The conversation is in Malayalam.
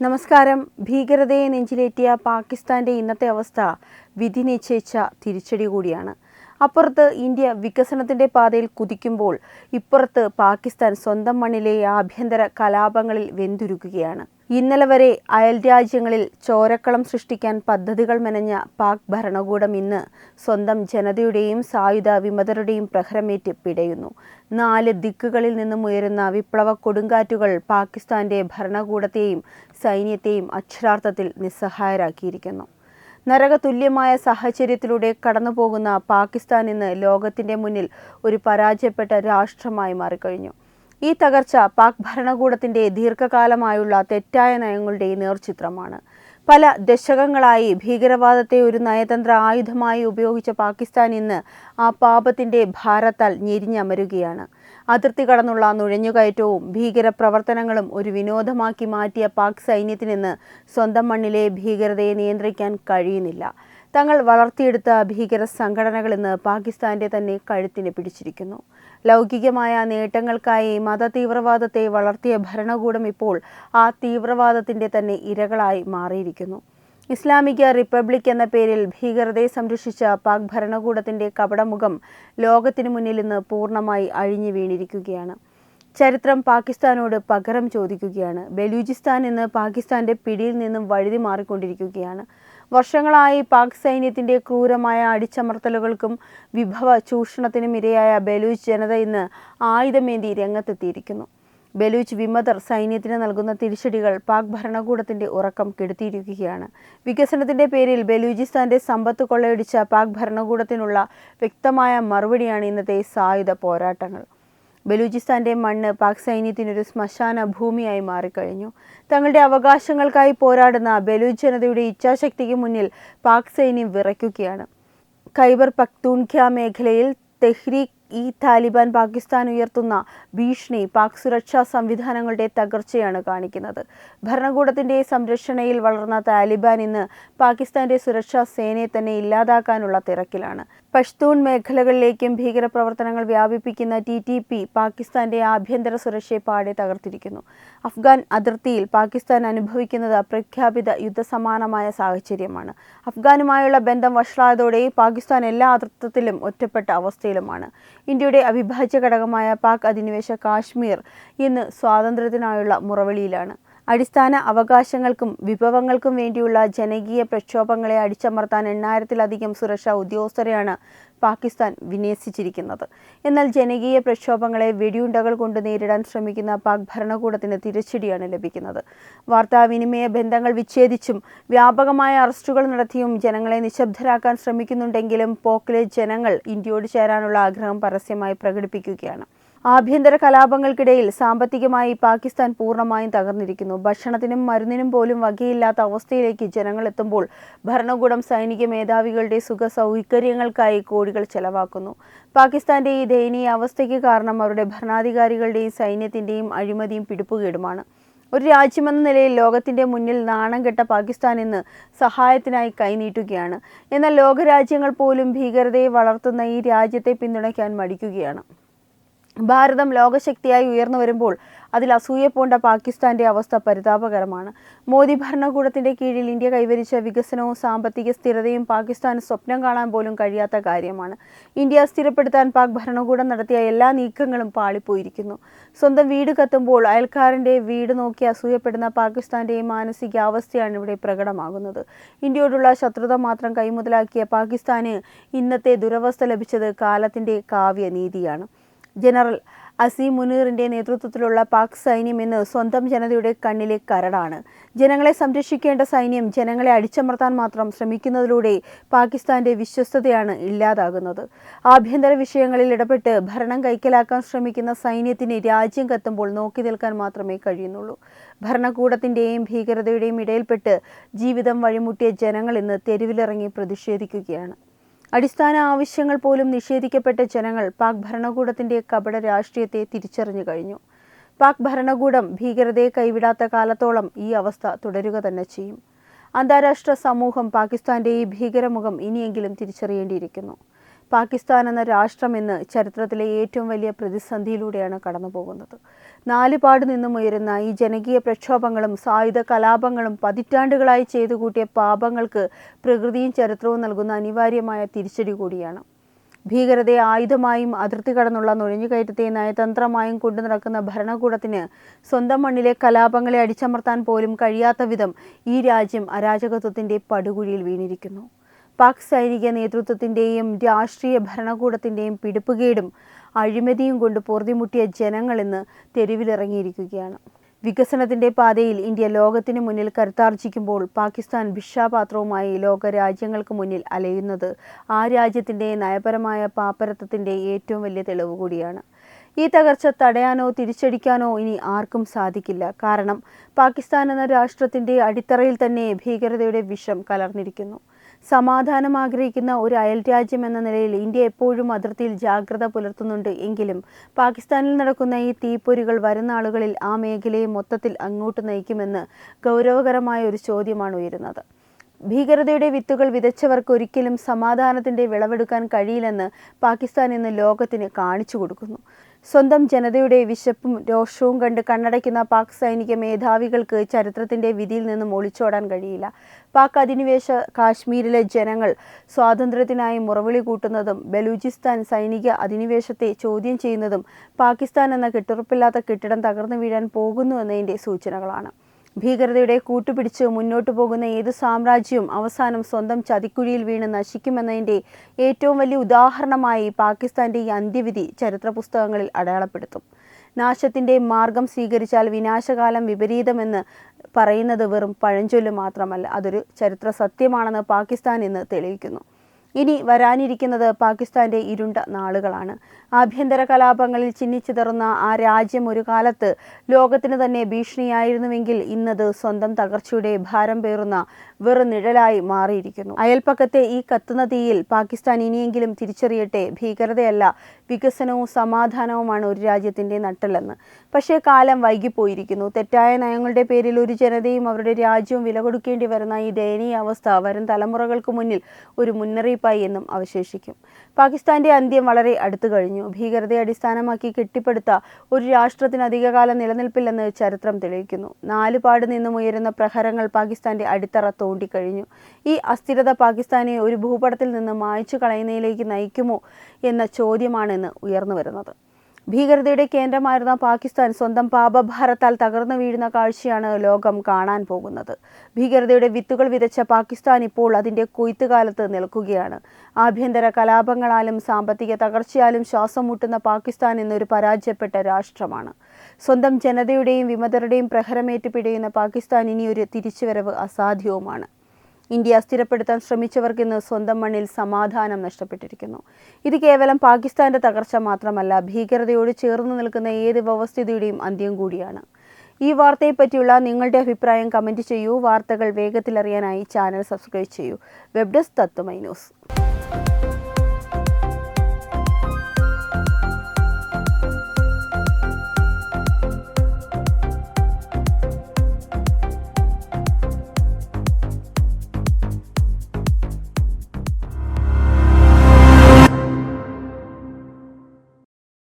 നമസ്കാരം. ഭീകരതയെ നെഞ്ചിലേറ്റിയ പാകിസ്ഥാന്റെ ഇന്നത്തെ അവസ്ഥ വിധി നിശ്ചയിച്ച തിരിച്ചടി കൂടിയാണ്. അപ്പുറത്ത് ഇന്ത്യ വികസനത്തിന്റെ പാതയിൽ കുതിക്കുമ്പോൾ ഇപ്പുറത്ത് പാകിസ്ഥാൻ സ്വന്തം മണ്ണിലെ ആഭ്യന്തര കലാപങ്ങളിൽ വെന്തുരുകുകയാണ്. ഇന്നലെ വരെ അയൽ രാജ്യങ്ങളിൽ ചോരക്കളം സൃഷ്ടിക്കാൻ പദ്ധതികൾ മെനഞ്ഞ പാക് ഭരണകൂടം ഇന്ന് സ്വന്തം ജനതയുടെയും സായുധ വിമതരുടെയും പ്രഹരമേറ്റ് പിടയുന്നു. 4 ദിക്കുകളിൽ നിന്നും ഉയരുന്ന വിപ്ലവ കൊടുങ്കാറ്റുകൾ പാകിസ്ഥാന്റെ ഭരണകൂടത്തെയും സൈന്യത്തെയും അക്ഷരാർത്ഥത്തിൽ നിസ്സഹായരാക്കിയിരിക്കുന്നു. നരകതുല്യമായ സാഹചര്യത്തിലൂടെ കടന്നുപോകുന്ന പാകിസ്ഥാൻ ഇന്ന് ലോകത്തിന്റെ മുന്നിൽ ഒരു പരാജയപ്പെട്ട രാഷ്ട്രമായി മാറിക്കഴിഞ്ഞു. ഈ തകർച്ച പാക് ഭരണകൂടത്തിന്റെ ദീർഘകാലമായുള്ള തെറ്റായ നയങ്ങളുടെ നേർചിത്രമാണ്. പല ദശകങ്ങളായി ഭീകരവാദത്തെ ഒരു നയതന്ത്ര ആയുധമായി ഉപയോഗിച്ച പാകിസ്ഥാൻ ഇന്ന് ആ പാപത്തിന്റെ ഭാരത്താൽ ഞെരിഞ്ഞമരുകയാണ്. അതിർത്തി കടന്നുള്ള നുഴഞ്ഞുകയറ്റവും ഭീകര പ്രവർത്തനങ്ങളും ഒരു വിനോദമാക്കി മാറ്റിയ പാക് സൈന്യത്തിനിന്ന് സ്വന്തം മണ്ണിലെ ഭീകരതയെ നിയന്ത്രിക്കാൻ കഴിയുന്നില്ല. തങ്ങൾ വളർത്തിയെടുത്ത ഭീകര സംഘടനകൾ ഇന്ന് പാകിസ്ഥാന്റെ തന്നെ കഴുത്തിന് പിടിച്ചിരിക്കുന്നു. ലൗകികമായ നേട്ടങ്ങൾക്കായി മത തീവ്രവാദത്തെ വളർത്തിയ ഭരണകൂടം ഇപ്പോൾ ആ തീവ്രവാദത്തിന്റെ തന്നെ ഇരകളായി മാറിയിരിക്കുന്നു. ഇസ്ലാമിക റിപ്പബ്ലിക് എന്ന പേരിൽ ഭീകരതയെ സംരക്ഷിച്ച പാക് ഭരണകൂടത്തിന്റെ കപടമുഖം ലോകത്തിനു മുന്നിൽ ഇന്ന് പൂർണ്ണമായി അഴിഞ്ഞു വീണിരിക്കുകയാണ്. ചരിത്രം പാകിസ്ഥാനോട് പകരം ചോദിക്കുകയാണ്. ബലൂചിസ്ഥാൻ ഇന്ന് പാകിസ്ഥാന്റെ പിടിയിൽ നിന്നും വഴുതി മാറിക്കൊണ്ടിരിക്കുകയാണ്. വർഷങ്ങളായി പാക് സൈന്യത്തിന്റെ ക്രൂരമായ അടിച്ചമർത്തലുകൾക്കും വിഭവ ചൂഷണത്തിനും ഇരയായ ബലൂച്ച് ജനത ഇന്ന് ആയുധമേന്തി രംഗത്തെത്തിയിരിക്കുന്നു. ബലൂച്ച് വിമതർ സൈന്യത്തിന് നൽകുന്ന തിരിച്ചടികൾ പാക് ഭരണകൂടത്തിന്റെ ഉറക്കം കെടുത്തിയിരിക്കുകയാണ്. വികസനത്തിന്റെ പേരിൽ ബലൂചിസ്ഥാന്റെ സമ്പത്ത് കൊള്ളയടിച്ച പാക് ഭരണകൂടത്തിനുള്ള വ്യക്തമായ മറുപടിയാണ് ഇന്നത്തെ സായുധ പോരാട്ടങ്ങൾ. ബലൂചിസ്ഥാന്റെ മണ്ണ് പാക് സൈന്യത്തിനൊരു ശ്മശാന ഭൂമിയായി മാറിക്കഴിഞ്ഞു. തങ്ങളുടെ അവകാശങ്ങൾക്കായി പോരാടുന്ന ബലൂച്ച് ജനതയുടെ ഇച്ഛാശക്തിക്ക് മുന്നിൽ പാക് സൈന്യം വിറയ്ക്കുകയാണ്. ഖൈബർ പഖ്തൂൺഖ്വ മേഖലയിൽ തെഹ്രീക് ഇ താലിബാൻ പാകിസ്ഥാൻ ഉയർത്തുന്ന ഭീഷണി പാക് സുരക്ഷാ സംവിധാനങ്ങളുടെ തകർച്ചയാണ് കാണിക്കുന്നത്. ഭരണകൂടത്തിന്റെ സംരക്ഷണയിൽ വളർന്ന താലിബാൻ ഇന്ന് പാകിസ്ഥാന്റെ സുരക്ഷാ സേനയെ തന്നെ ഇല്ലാതാക്കാനുള്ള തിരക്കിലാണ്. പഷ്തൂൺ മേഖലകളിലേക്കും ഭീകരപ്രവർത്തനങ്ങൾ വ്യാപിപ്പിക്കുന്ന TTP പാകിസ്ഥാന്റെ ആഭ്യന്തര സുരക്ഷയെ പാടെ തകർത്തിരിക്കുന്നു. അഫ്ഗാൻ അതിർത്തിയിൽ പാകിസ്ഥാൻ അനുഭവിക്കുന്നത് പ്രഖ്യാപിത യുദ്ധസമാനമായ സാഹചര്യമാണ്. അഫ്ഗാനുമായുള്ള ബന്ധം വഷളായതോടെ പാകിസ്ഥാൻ എല്ലാ അർത്ഥത്തിലും ഒറ്റപ്പെട്ട അവസ്ഥയിലുമാണ്. ഇന്ത്യയുടെ അവിഭാജ്യ ഘടകമായ പാക് അധിനിവേശ കാശ്മീർ ഇന്ന് സ്വാതന്ത്ര്യത്തിനായുള്ള മുറവിളിയിലാണ്. അടിസ്ഥാന അവകാശങ്ങൾക്കും വിഭവങ്ങൾക്കും വേണ്ടിയുള്ള ജനകീയ പ്രക്ഷോഭങ്ങളെ അടിച്ചമർത്താൻ 8000-ലധികം സുരക്ഷാ ഉദ്യോഗസ്ഥരെയാണ് പാകിസ്ഥാൻ വിന്യസിച്ചിരിക്കുന്നത്. എന്നാൽ ജനകീയ പ്രക്ഷോഭങ്ങളെ വെടിയുണ്ടകൾ കൊണ്ട് നേരിടാൻ ശ്രമിക്കുന്ന പാക് ഭരണകൂടത്തിന് തിരിച്ചടിയാണ് ലഭിക്കുന്നത്. വാർത്താവിനിമയ ബന്ധങ്ങൾ വിച്ഛേദിച്ചും വ്യാപകമായ അറസ്റ്റുകൾ നടത്തിയും ജനങ്ങളെ നിശബ്ദരാക്കാൻ ശ്രമിക്കുന്നുണ്ടെങ്കിലും പോക്കിലെ ജനങ്ങൾ ഇന്ത്യയോട് ചേരാനുള്ള ആഗ്രഹം പരസ്യമായി പ്രകടിപ്പിക്കുകയാണ്. ആഭ്യന്തര കലാപങ്ങൾക്കിടയിൽ സാമ്പത്തികമായി പാകിസ്ഥാൻ പൂർണ്ണമായും തകർന്നിരിക്കുന്നു. ഭക്ഷണത്തിനും മരുന്നിനും പോലും വകയില്ലാത്ത അവസ്ഥയിലേക്ക് ജനങ്ങൾ എത്തുമ്പോൾ ഭരണകൂടം സൈനിക മേധാവികളുടെ സുഖ സൗകര്യങ്ങൾക്കായി കോടികൾ ചെലവാക്കുന്നു. പാകിസ്ഥാന്റെ ഈ ദയനീയ അവസ്ഥയ്ക്ക് കാരണം അവരുടെ ഭരണാധികാരികളുടെയും സൈന്യത്തിന്റെയും അഴിമതിയും പിടിപ്പുകേടുമാണ്. ഒരു രാജ്യമെന്ന നിലയിൽ ലോകത്തിന്റെ മുന്നിൽ നാണം കെട്ട പാകിസ്ഥാൻ ഇന്ന് സഹായത്തിനായി കൈനീട്ടുകയാണ്. എന്നാൽ ലോകരാജ്യങ്ങൾ പോലും ഭീകരതയെ വളർത്തുന്ന ഈ രാജ്യത്തെ പിന്തുണയ്ക്കാൻ മടിക്കുകയാണ്. ഭാരതം ലോകശക്തിയായി ഉയർന്നു വരുമ്പോൾ അതിൽ അസൂയ പൂണ്ട പാകിസ്ഥാന്റെ അവസ്ഥ പരിതാപകരമാണ്. മോദി ഭരണകൂടത്തിന്റെ കീഴിൽ ഇന്ത്യ കൈവരിച്ച വികസനവും സാമ്പത്തിക സ്ഥിരതയും പാകിസ്ഥാന് സ്വപ്നം കാണാൻ പോലും കഴിയാത്ത കാര്യമാണ്. ഇന്ത്യ സ്ഥിരപ്പെടുത്താൻ പാക് ഭരണകൂടം നടത്തിയ എല്ലാ നീക്കങ്ങളും പാളിപ്പോയിരിക്കുന്നു. സ്വന്തം വീട് കത്തുമ്പോൾ അയൽക്കാരന്റെ വീട് നോക്കി അസൂയപ്പെടുന്ന പാകിസ്ഥാന്റെ മാനസികാവസ്ഥയാണ് ഇവിടെ പ്രകടമാകുന്നത്. ഇന്ത്യയോടുള്ള ശത്രുത മാത്രം കൈമുതലാക്കിയ പാകിസ്ഥാന് ഇന്നത്തെ ദുരവസ്ഥ ലഭിച്ചത് കാലത്തിന്റെ കാവ്യനീതിയാണ്. ജനറൽ അസീം മുനീറിന്റെ നേതൃത്വത്തിലുള്ള പാക് സൈന്യം ഇന്ന് സ്വന്തം ജനതയുടെ കണ്ണിലെ കരടാണ്. ജനങ്ങളെ സംരക്ഷിക്കേണ്ട സൈന്യം ജനങ്ങളെ അടിച്ചമർത്താൻ മാത്രം ശ്രമിക്കുന്നതിലൂടെ പാകിസ്ഥാന്റെ വിശ്വസ്തതയാണ് ഇല്ലാതാകുന്നത്. ആഭ്യന്തര വിഷയങ്ങളിൽ ഇടപെട്ട് ഭരണം കൈക്കലാക്കാൻ ശ്രമിക്കുന്ന സൈന്യത്തിന് രാജ്യം കത്തുമ്പോൾ നോക്കി നിൽക്കാൻ മാത്രമേ കഴിയുന്നുള്ളൂ. ഭരണകൂടത്തിന്റെയും ഭീകരതയുടെയും ഇടയിൽപ്പെട്ട് ജീവിതം വഴിമുട്ടിയ ജനങ്ങൾ ഇന്ന് തെരുവിലിറങ്ങി പ്രതിഷേധിക്കുകയാണ്. അടിസ്ഥാന ആവശ്യങ്ങൾ പോലും നിഷേധിക്കപ്പെട്ട ജനങ്ങൾ പാക് ഭരണകൂടത്തിന്റെ കപട രാഷ്ട്രീയത്തെ തിരിച്ചറിഞ്ഞു കഴിഞ്ഞു. പാക് ഭരണകൂടം ഭീകരതയെ കൈവിടാത്ത കാലത്തോളം ഈ അവസ്ഥ തുടരുക തന്നെ ചെയ്യും. അന്താരാഷ്ട്ര സമൂഹം പാകിസ്ഥാന്റെ ഈ ഭീകരമുഖം ഇനിയെങ്കിലും തിരിച്ചറിയേണ്ടിയിരിക്കുന്നു. പാകിസ്ഥാൻ എന്ന രാഷ്ട്രം ഇന്ന് ചരിത്രത്തിലെ ഏറ്റവും വലിയ പ്രതിസന്ധിയിലൂടെയാണ് കടന്നുപോകുന്നത്. നാലുപാട് നിന്നും ഉയരുന്ന ഈ ജനകീയ പ്രക്ഷോഭങ്ങളും സായുധ കലാപങ്ങളും പതിറ്റാണ്ടുകളായി ചെയ്തു കൂട്ടിയ പാപങ്ങൾക്ക് പ്രകൃതിയും ചരിത്രവും നൽകുന്ന അനിവാര്യമായ തിരിച്ചടി കൂടിയാണ്. ഭീകരതയെ ആയുധമായും അതിർത്തി കടന്നുള്ള നുഴഞ്ഞുകയറ്റത്തെ നയതന്ത്രമായും കൊണ്ടു നടക്കുന്ന ഭരണകൂടത്തിന് സ്വന്തം മണ്ണിലെ കലാപങ്ങളെ അടിച്ചമർത്താൻ പോലും കഴിയാത്ത വിധം ഈ രാജ്യം അരാജകത്വത്തിൻ്റെ പടുകുഴിയിൽ വീണിരിക്കുന്നു. പാക് സൈനിക നേതൃത്വത്തിൻ്റെയും രാഷ്ട്രീയ ഭരണകൂടത്തിൻ്റെയും പിടിപ്പുകേടും അഴിമതിയും കൊണ്ട് പൊറുതിമുട്ടിയ ജനങ്ങൾ ഇന്ന് തെരുവിലിറങ്ങിയിരിക്കുകയാണ്. വികസനത്തിൻ്റെ പാതയിൽ ഇന്ത്യ ലോകത്തിന് മുന്നിൽ കരുത്താർജിക്കുമ്പോൾ പാകിസ്ഥാൻ ഭിക്ഷാപാത്രവുമായി ലോക രാജ്യങ്ങൾക്ക് മുന്നിൽ അലയുന്നത് ആ രാജ്യത്തിൻ്റെ നയപരമായ പാപ്പരത്വത്തിൻ്റെ ഏറ്റവും വലിയ തെളിവ് കൂടിയാണ്. ഈ തകർച്ച തടയാനോ തിരിച്ചടിക്കാനോ ഇനി ആർക്കും സാധിക്കില്ല. കാരണം പാകിസ്ഥാൻ എന്ന രാഷ്ട്രത്തിൻ്റെ അടിത്തറയിൽ തന്നെ ഭീകരതയുടെ വിഷം കലർന്നിരിക്കുന്നു. സമാധാനം ആഗ്രഹിക്കുന്ന ഒരു അയൽ രാജ്യം എന്ന നിലയിൽ ഇന്ത്യ എപ്പോഴും അതിർത്തിയിൽ ജാഗ്രത പുലർത്തുന്നുണ്ട്. എങ്കിലും പാകിസ്ഥാനിൽ നടക്കുന്ന ഈ തീപ്പൊരികൾ വരുന്ന ആളുകളിൽ ആ മേഖലയെ മൊത്തത്തിൽ അങ്ങോട്ട് നയിക്കുമെന്ന് ഗൗരവകരമായ ഒരു ചോദ്യമാണ് ഉയരുന്നത്. ഭീകരതയുടെ വിത്തുകൾ വിതച്ചവർക്ക് ഒരിക്കലും സമാധാനത്തിൻ്റെ വിളവെടുക്കാൻ കഴിയില്ലെന്ന് പാകിസ്ഥാൻ ഇന്ന് ലോകത്തിന് കാണിച്ചു കൊടുക്കുന്നു. സ്വന്തം ജനതയുടെ വിശപ്പും രോഷവും കണ്ട് കണ്ണടയ്ക്കുന്ന പാക് സൈനിക മേധാവികൾക്ക് ചരിത്രത്തിൻ്റെ വിധിയിൽ നിന്നും ഒളിച്ചോടാൻ കഴിയില്ല. പാക് അധിനിവേശ കാശ്മീരിലെ ജനങ്ങൾ സ്വാതന്ത്ര്യത്തിനായി മുറവിളി കൂട്ടുന്നതും ബലൂചിസ്ഥാൻ സൈനിക അധിനിവേശത്തെ ചോദ്യം ചെയ്യുന്നതും പാകിസ്ഥാൻ എന്ന കെട്ടുറപ്പില്ലാത്ത കെട്ടിടം തകർന്നു വീഴാൻ പോകുന്നു എന്നതിൻ്റെ സൂചനകളാണ്. ഭീകരതയുടെ കൂട്ടുപിടിച്ച് മുന്നോട്ടു പോകുന്ന ഏത് സാമ്രാജ്യവും അവസാനം സ്വന്തം ചതിക്കുഴിയിൽ വീണ് നശിക്കുമെന്നതിൻ്റെ ഏറ്റവും വലിയ ഉദാഹരണമായി പാകിസ്ഥാൻ്റെ ഈ അന്ത്യവിധി ചരിത്ര പുസ്തകങ്ങളിൽ അടയാളപ്പെടുത്തും. നാശത്തിൻ്റെ മാർഗം സ്വീകരിച്ചാൽ വിനാശകാലം വിപരീതമെന്ന് പറയുന്നത് വെറും പഴഞ്ചൊല്ല് മാത്രമല്ല, അതൊരു ചരിത്ര സത്യമാണെന്ന് പാകിസ്ഥാൻ ഇന്ന് തെളിയിക്കുന്നു. ഇനി വരാനിരിക്കുന്നത് പാകിസ്ഥാൻ്റെ ഇരുണ്ട നാളുകളാണ്. ആഭ്യന്തര കലാപങ്ങളിൽ ചിന്നിച്ചിതറുന്ന ആ രാജ്യം ഒരു കാലത്ത് ലോകത്തിന് തന്നെ ഭീഷണിയായിരുന്നുവെങ്കിൽ ഇന്നത് സ്വന്തം തകർച്ചയുടെ ഭാരം പേറുന്ന വെറും നിഴലായി മാറിയിരിക്കുന്നു. അയൽപ്പക്കത്തെ ഈ കത്തുന്ന തീയിൽ പാകിസ്ഥാൻ ഇനിയെങ്കിലും തിരിച്ചറിയട്ടെ, ഭീകരതയല്ല വികസനവും സമാധാനവുമാണ് ഒരു രാജ്യത്തിൻ്റെ നട്ടെല്ലെന്ന്. പക്ഷേ കാലം വൈകിപ്പോയിരിക്കുന്നു. തെറ്റായ നയങ്ങളുടെ പേരിൽ ഒരു ജനതയും അവരുടെ രാജ്യവും വില കൊടുക്കേണ്ടി വരുന്ന ഈ ദയനീയ അവസ്ഥ വരും തലമുറകൾക്ക് മുന്നിൽ ഒരു മുന്നറിയിപ്പായി എന്നും അവശേഷിക്കും. പാകിസ്ഥാൻ്റെ അന്ത്യം വളരെ അടുത്തു കഴിഞ്ഞു. ഭീകരതയെ അടിസ്ഥാനമാക്കി കെട്ടിപ്പടുത്ത ഒരു രാഷ്ട്രത്തിന് അധികകാലം നിലനിൽപ്പില്ലെന്ന് ചരിത്രം തെളിയിക്കുന്നു. നാലുപാട് നിന്നും ഉയരുന്ന പ്രഹരങ്ങൾ പാകിസ്ഥാൻ്റെ അടിത്തറ തോണ്ടിക്കഴിഞ്ഞു. ഈ അസ്ഥിരത പാകിസ്ഥാനെ ഒരു ഭൂപടത്തിൽ നിന്ന് മായ്ച്ചു കളയുന്നതിലേക്ക് നയിക്കുമോ എന്ന ചോദ്യമാണ് ഇന്ന് ഉയർന്നു വരുന്നത്. ഭീകരതയുടെ കേന്ദ്രമായിരുന്ന പാകിസ്ഥാൻ സ്വന്തം പാപഭാരത്താൽ തകർന്നു വീഴുന്ന കാഴ്ചയാണ് ലോകം കാണാൻ പോകുന്നത്. ഭീകരതയുടെ വിത്തുകൾ വിതച്ച പാകിസ്ഥാൻ ഇപ്പോൾ അതിൻ്റെ കൊയ്ത്തുകാലത്ത് നിൽക്കുകയാണ്. ആഭ്യന്തര കലാപങ്ങളാലും സാമ്പത്തിക തകർച്ചയാലും ശ്വാസം മുട്ടുന്ന പാകിസ്ഥാൻ എന്നൊരു പരാജയപ്പെട്ട രാഷ്ട്രമാണ്. സ്വന്തം ജനതയുടെയും വിമതരുടെയും പ്രഹരമേറ്റ് പിടയുന്ന പാകിസ്ഥാൻ ഇനിയൊരു തിരിച്ചുവരവ് അസാധ്യവുമാണ്. ഇന്ത്യ സ്ഥിരപ്പെടുത്താൻ ശ്രമിച്ചവർക്ക് ഇന്ന് സ്വന്തം മണ്ണിൽ സമാധാനം നഷ്ടപ്പെട്ടിരിക്കുന്നു. ഇത് കേവലം പാകിസ്ഥാന്റെ തകർച്ച മാത്രമല്ല, ഭീകരതയോട് ചേർന്ന് നിൽക്കുന്ന ഏത് വ്യവസ്ഥിതിയുടെയും അന്ത്യം കൂടിയാണ്. ഈ വാർത്തയെപ്പറ്റിയുള്ള നിങ്ങളുടെ അഭിപ്രായം കമൻറ്റ് ചെയ്യൂ. വാർത്തകൾ വേഗത്തിലറിയാനായി ചാനൽ സബ്സ്ക്രൈബ് ചെയ്യൂ. വെബ് ഡെസ്ക് തത്വമൈ ന്യൂസ്.